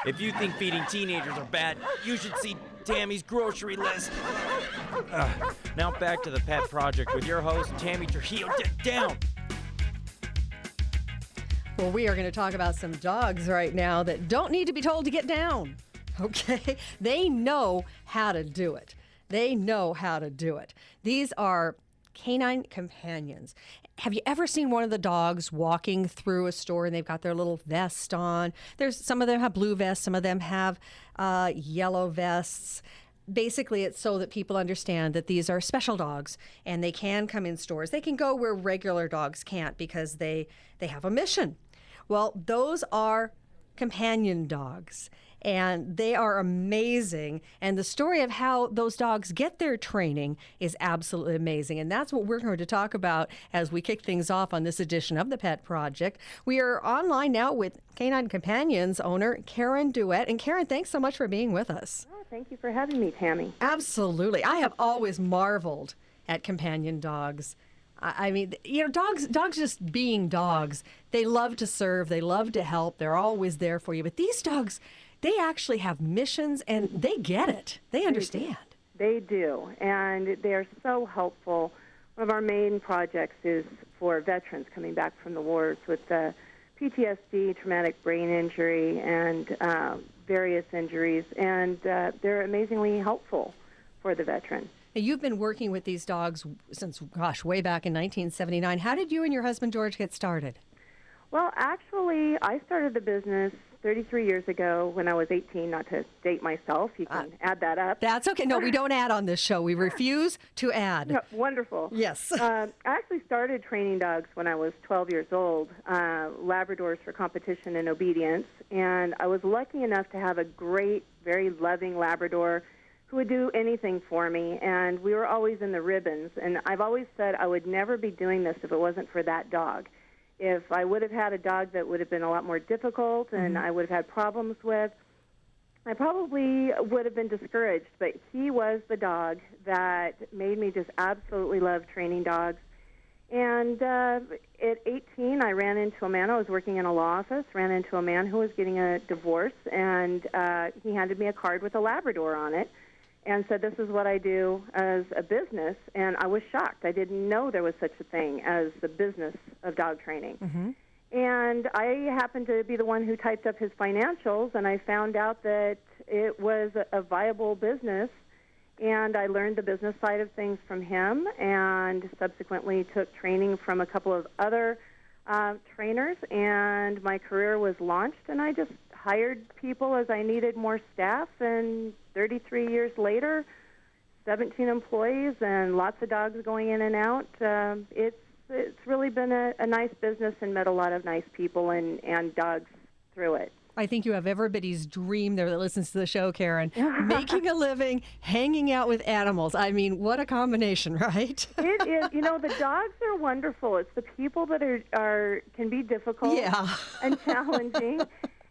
If you think feeding teenagers are bad, you should see Tammy's grocery list. Now back to the Pet Project with your host, Tammy Trujillo. Down! Well, we are going to talk about some dogs right now that don't need to be told to get down. Okay? They know how to do it. They know how to do it. These are canine companions. Have you ever seen one of the dogs walking through a store and they've got their little vest on? Some of them have blue vests, some of them have yellow vests. Basically, it's so that people understand that these are special dogs and they can come in stores. They can go where regular dogs can't because they have a mission. Well, those are companion dogs, and they are amazing. And the story of how those dogs get their training is absolutely amazing. And that's what we're going to talk about as we kick things off on this edition of the Pet Project. We are online now with Canine Companions owner Karen Duet. And Karen, thanks so much for being with us. Oh, thank you for having me, Tammy. Absolutely. I have always marveled at companion dogs. I mean, dogs just being dogs, they love to serve, they love to help, they're always there for you. But these dogs, they actually have missions and they get it. They understand. They do, and they're so helpful. One of our main projects is for veterans coming back from the wars with PTSD, traumatic brain injury, and various injuries, and they're amazingly helpful for the veteran. Now, you've been working with these dogs since, way back in 1979. How did you and your husband, George, get started? Well, actually, I started the business 33 years ago when I was 18, not to date myself. You can add that up. That's okay. No, we don't add on this show. We refuse to add. No, wonderful. Yes. I actually started training dogs when I was 12 years old, Labradors for competition and obedience. And I was lucky enough to have a great, very loving Labrador who would do anything for me, and we were always in the ribbons. And I've always said I would never be doing this if it wasn't for that dog. If I would have had a dog that would have been a lot more difficult and I would have had problems with, I probably would have been discouraged. But he was the dog that made me just absolutely love training dogs. And at 18, I ran into a man. I was working in a law office, ran into a man who was getting a divorce, and he handed me a card with a Labrador on it and said, "This is what I do as a business." And I was shocked. I didn't know there was such a thing as the business of dog training. And I happened to be the one who typed up his financials, and I found out that it was a viable business. And I learned the business side of things from him and subsequently took training from a couple of other trainers, and my career was launched, and I just hired people as I needed more staff, and 33 years later, 17 employees and lots of dogs going in and out. It's really been a nice business and met a lot of nice people and dogs through it. I think you have everybody's dream there that listens to the show, Karen. Making a living, hanging out with animals. I mean, what a combination, right? It is. The dogs are wonderful. It's the people that can be difficult and challenging.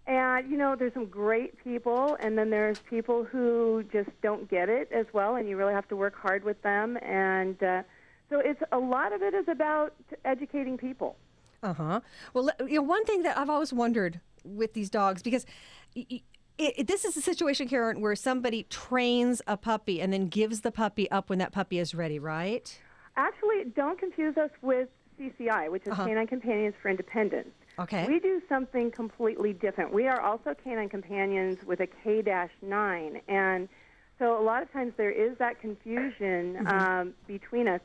And, there's some great people, and then there's people who just don't get it as well, and you really have to work hard with them. And so a lot of it is about educating people. Well, one thing that I've always wondered with these dogs, because this is a situation, Karen, where somebody trains a puppy and then gives the puppy up when that puppy is ready, right? Actually, don't confuse us with CCI, which is Canine Companions for Independence. Okay. We do something completely different. We are also Canine Companions with a K-9, and so a lot of times there is that confusion between us.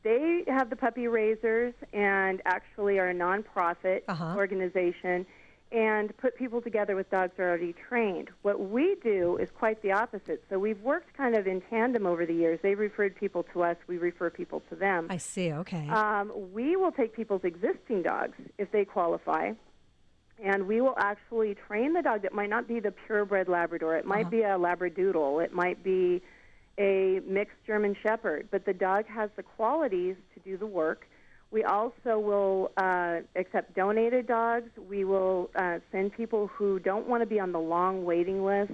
They have the puppy raisers and actually are a nonprofit organization and put people together with dogs that are already trained. What we do is quite the opposite. So we've worked kind of in tandem over the years. They referred people to us. We refer people to them. I see. Okay. We will take people's existing dogs if they qualify, and we will actually train the dog that might not be the purebred Labrador. It might be a Labradoodle. It might be a mixed German Shepherd, but the dog has the qualities to do the work. We also will accept donated dogs. We will send people who don't want to be on the long waiting list,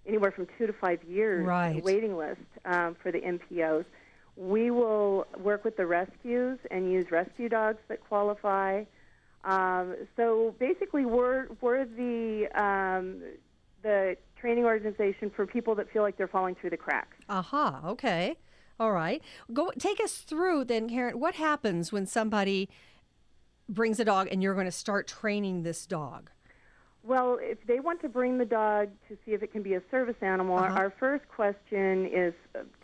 anywhere from 2 to 5 years waiting list for the MPOs. We will work with the rescues and use rescue dogs that qualify. So basically, we're the training organization for people that feel like they're falling through the cracks. Aha, okay. All right. Take us through then, Karen. What happens when somebody brings a dog and you're going to start training this dog? Well, if they want to bring the dog to see if it can be a service animal, our first question is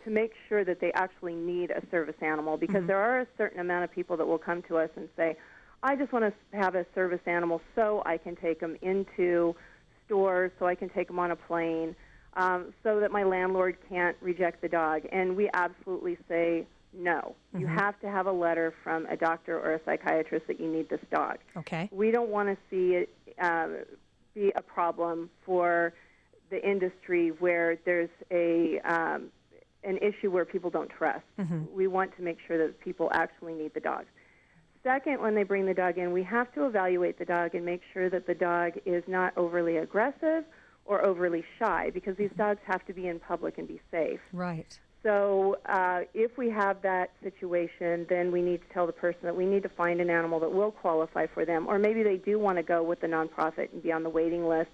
to make sure that they actually need a service animal, because there are a certain amount of people that will come to us and say, I just want to have a service animal so I can take them into stores, so I can take them on a plane, so that my landlord can't reject the dog. And we absolutely say no. You have to have a letter from a doctor or a psychiatrist that you need this dog. Okay. We don't want to see it be a problem for the industry where there's an issue where people don't trust. We want to make sure that people actually need the dog. Second, when they bring the dog in, we have to evaluate the dog and make sure that the dog is not overly aggressive or overly shy, because these dogs have to be in public and be safe. Right. So if we have that situation, then we need to tell the person that we need to find an animal that will qualify for them, or maybe they do want to go with the nonprofit and be on the waiting list.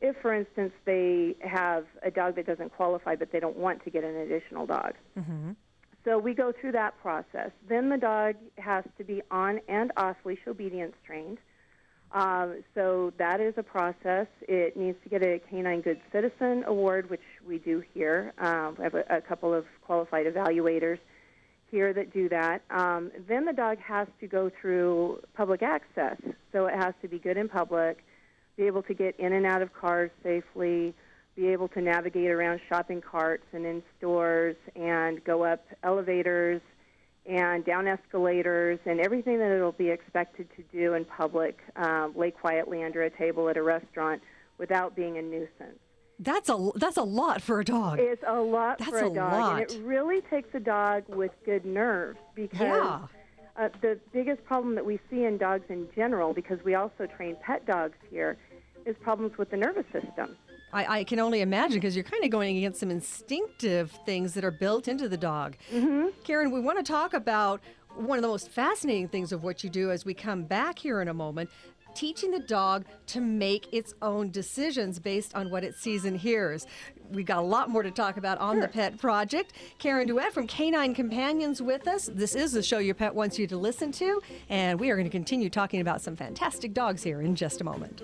If, for instance, they have a dog that doesn't qualify but they don't want to get an additional dog. So we go through that process. Then the dog has to be on and off leash obedience trained. So that is a process. It needs to get a Canine Good Citizen Award, which we do here. We have a couple of qualified evaluators here that do that. Then the dog has to go through public access. So it has to be good in public, be able to get in and out of cars safely, be able to navigate around shopping carts and in stores and go up elevators and down escalators and everything that it'll be expected to do in public, lay quietly under a table at a restaurant without being a nuisance. That's a lot for a dog. It's a lot That's for a a dog. lot. And it really takes a dog with good nerves, because the biggest problem that we see in dogs in general, because we also train pet dogs here, is problems with the nervous system. I can only imagine, because you're kind of going against some instinctive things that are built into the dog. Karen, we want to talk about one of the most fascinating things of what you do as we come back here in a moment, teaching the dog to make its own decisions based on what it sees and hears. We've got a lot more to talk about on the Pet Project. Karen DeWitt from Canine Companions with us. This is the show your pet wants you to listen to, and we are going to continue talking about some fantastic dogs here in just a moment.